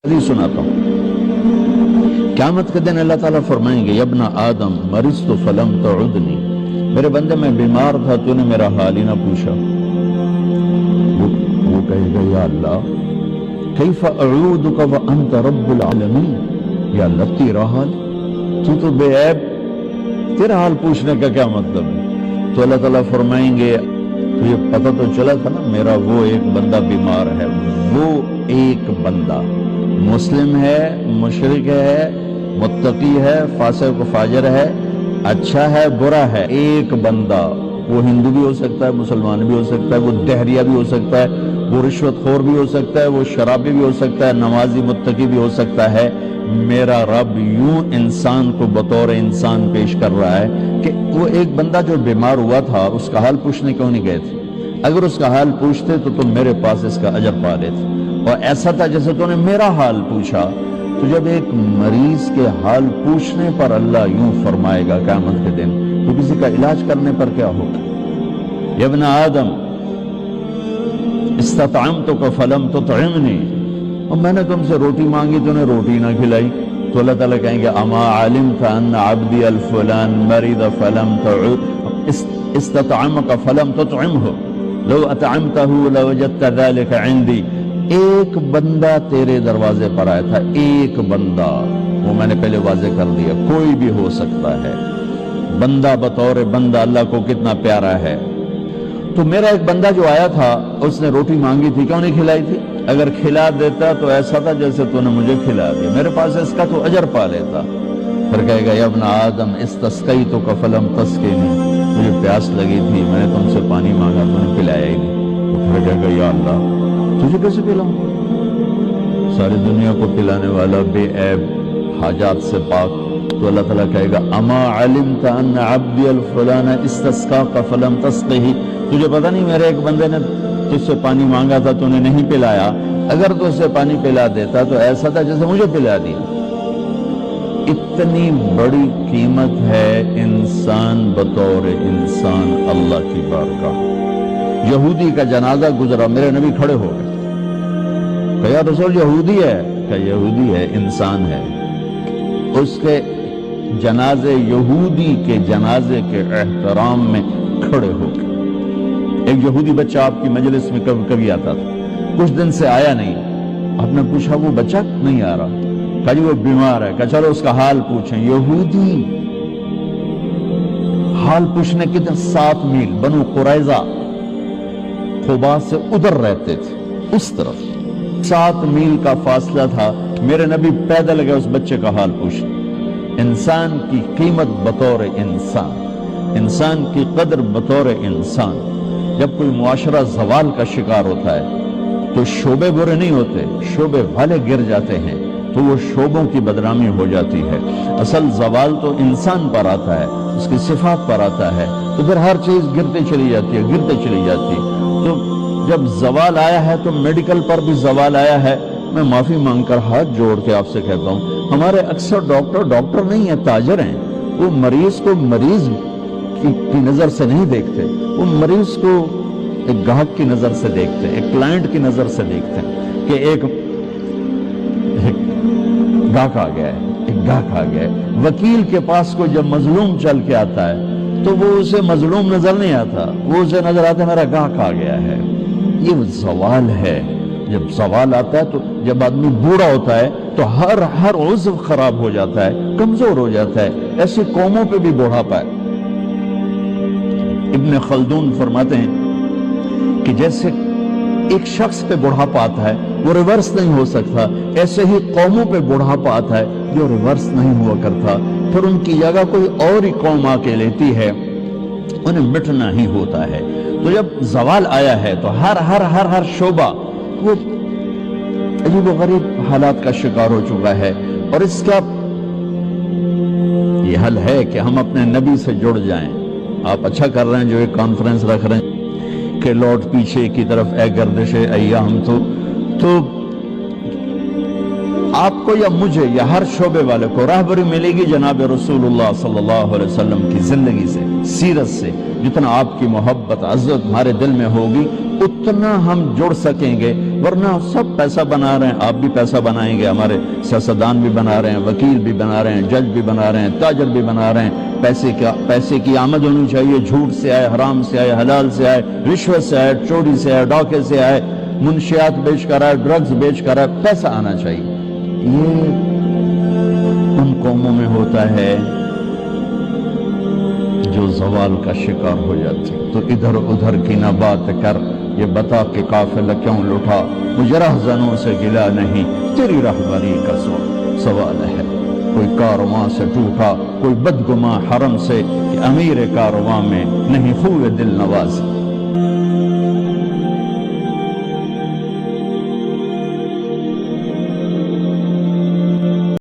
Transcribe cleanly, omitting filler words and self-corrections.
حدیث سناتا ہوں. قیامت کے دن اللہ تعالیٰ فرمائیں گے یابن آدم مرضت فلم تعدنی، میرے بندے میں بیمار تھا تو نے میرا حال ہی نہ پوچھا. وہ کہے گا یا اللہ کیف اعودک وانت رب العالمین، یا اللہ تیرا حال، تو بے عیب، تیرا حال پوچھنے کا کیا مطلب ہے؟ تو اللہ تعالیٰ فرمائیں گے تو یہ پتہ تو چلا تھا نا میرا وہ ایک بندہ بیمار ہے، وہ ایک بندہ مسلم ہے، مشرک ہے، متقی ہے، فاسق و فاجر ہے، اچھا ہے، برا ہے، ایک بندہ. وہ ہندو بھی ہو سکتا ہے، مسلمان بھی ہو سکتا ہے، وہ دہریہ بھی ہو سکتا ہے، وہ رشوت خور بھی ہو سکتا ہے، وہ شرابی بھی ہو سکتا ہے، نمازی متقی بھی ہو سکتا ہے. میرا رب یوں انسان کو بطور انسان پیش کر رہا ہے کہ وہ ایک بندہ جو بیمار ہوا تھا اس کا حال پوچھنے کیوں نہیں گئے تھے؟ اگر اس کا حال پوچھتے تو تم میرے پاس اس کا اجر پا لیتے. اور ایسا تھا جیسے تو نے میرا حال پوچھا. تو جب ایک مریض کے حال پوچھنے پر اللہ یوں فرمائے گا قیامت کے دن تو کسی کا علاج کرنے پر کیا ہوگا؟ یا ابن آدم استطعمتک فلم تطعمنی، اور میں نے تم سے روٹی مانگی تو نے روٹی نہ کھلائی. تو اللہ تعالیٰ کہیں گے اما علمت ان عبدی الفلان مرض فلم تعد استطعمک فلم تطعمہ لو اطعمتہ لوجدت ذلك عندی. ایک بندہ تیرے دروازے پر آیا تھا، ایک بندہ، وہ میں نے پہلے واضح کر دیا، کوئی بھی ہو سکتا ہے. بندہ بطور بندہ اللہ کو کتنا پیارا ہے. تو میرا ایک بندہ جو آیا تھا اس نے روٹی مانگی تھی، کیوں نہیں کھلائی تھی؟ اگر کھلا دیتا تو ایسا تھا جیسے تو نے مجھے کھلا دیا، میرے پاس اس کا تو اجر پا لیتا. پھر کہے گا یا ابن آدم استسقیتک فلم تسقنی، مجھے پیاس لگی تھی، میں نے تم سے پانی مانگا تو نے پلایا ہی نہیں. تو پھر کہے گا یا اللہ تجھے کیسے پلاؤں؟ ساری دنیا کو پلانے والا، بے عیب، حاجات سے پاک. تو اللہ تعالیٰ کہے گا اما علمت ان عبدی الفلان استسقاک فلم تسقہ، تجھے پتہ نہیں میرے ایک بندے نے تجھ سے پانی مانگا تھا تو نے نہیں پلایا، اگر تو اسے پانی پلا دیتا تو ایسا تھا جیسے مجھے پلا دیا. اتنی بڑی قیمت ہے انسان بطور انسان اللہ کی بارگاہ. یہودی کا جنازہ گزرا، میرے نبی کھڑے ہو گئے کہ یا رسول یہودی ہے، کہ یہودی ہے، انسان ہے. اس کے جنازے، یہودی کے جنازے کے احترام میں کھڑے ہو گئے. ایک یہودی بچہ آپ کی مجلس میں کبھی آتا تھا، کچھ دن سے آیا نہیں. آپ نے پوچھا وہ بچہ نہیں آ رہا، کہا جی وہ بیمار ہے، کہا چلو اس کا حال پوچھیں. یہودی حال پوچھنے کے دن 7 میل بنو قریظہ خبا سے ادھر رہتے تھے، اس طرف 7 میل کا فاصلہ تھا. میرے نبی پیدل گئے اس بچے کا حال پوچھنے. انسان کی قیمت بطور انسان، انسان کی قدر بطور انسان. جب کوئی معاشرہ زوال کا شکار ہوتا ہے تو شعبے برے نہیں ہوتے، شعبے والے گر جاتے ہیں تو وہ شعبوں کی بدنامی ہو جاتی ہے. اصل زوال تو انسان پر آتا ہے، اس کی صفات پر آتا ہے، تو پھر ہر چیز گرتے چلی جاتی ہے، گرتے چلی جاتی ہے. تو جب زوال آیا ہے تو میڈیکل پر بھی زوال آیا ہے. میں معافی مانگ کر ہاتھ جوڑ کے آپ سے کہتا ہوں ہمارے اکثر ڈاکٹر نہیں ہیں، تاجر ہیں. وہ مریض کو مریض کی نظر سے نہیں دیکھتے، وہ مریض کو ایک گاہک کی نظر سے دیکھتے ہیں، ایک کلائنٹ کی نظر سے دیکھتے ہیں کہ ایک گاہک آ گیا ہے، ایک گاہک آ گیا ہے. وکیل کے پاس کو جب مظلوم چل کے آتا ہے تو وہ اسے مظلوم نظر نہیں آتا، وہ اسے نظر آتا ہے میرا گاہک آ گیا ہے. یہ زوال ہے. جب زوال آتا ہے تو جب آدمی بوڑھا ہوتا ہے تو ہر عضو خراب ہو جاتا ہے، کمزور ہو جاتا ہے. ایسی قوموں پہ بھی بوڑھاپا ہے. ابن خلدون فرماتے ہیں کہ جیسے ایک شخص پہ بڑھاپا آتا ہے وہ ریورس نہیں ہو سکتا، ایسے ہی قوموں پہ بڑھاپا آتا ہے جو ریورس نہیں ہوا کرتا. پھر ان کی جگہ کوئی اور ہی قوم آ کے لیتی ہے، انہیں مٹنا ہی ہوتا ہے. تو جب زوال آیا ہے تو ہر شعبہ وہ عجیب و غریب حالات کا شکار ہو چکا ہے. اور اس کا یہ حل ہے کہ ہم اپنے نبی سے جڑ جائیں. آپ اچھا کر رہے ہیں جو ایک کانفرنس رکھ رہے ہیں کہ لوٹ پیچھے کی طرف اے گردش ایام. تو آپ کو یا مجھے یا ہر شعبے والے کو راہبری ملے گی جناب رسول اللہ صلی اللہ علیہ وسلم کی زندگی سے، سیرت سے. جتنا آپ کی محبت عزت ہمارے دل میں ہوگی اتنا ہم جڑ سکیں گے، ورنہ سب پیسہ بنا رہے ہیں، آپ بھی پیسہ بنائیں گے، ہمارے سیاستدان بھی بنا رہے ہیں، وکیل بھی بنا رہے ہیں، جج بھی بنا رہے ہیں، تاجر بھی بنا رہے ہیں۔ پیسے کی آمد ہونی چاہیے، جھوٹ سے آئے، حرام سے آئے، حلال سے آئے، رشوت سے آئے، چوری سے آئے، ڈاکے سے آئے، منشیات بیچ کر آئے، ڈرگز بیچ کر آئے، پیسہ آنا چاہیے۔ یہ ان قوموں میں ہوتا ہے جو زوال کا شکار ہو جاتی۔ تو ادھر ادھر کی نہ بات کر، یہ بتا کہ قافلہ کیوں لٹا، مجھے رہزنوں سے گلا نہیں، تیری رہبری کا سوال ہے۔ کوئی کارواں سے ٹوٹا، کوئی بدگماں حرم سے، کہ امیر کارواں میں نہیں خوب دل نواز۔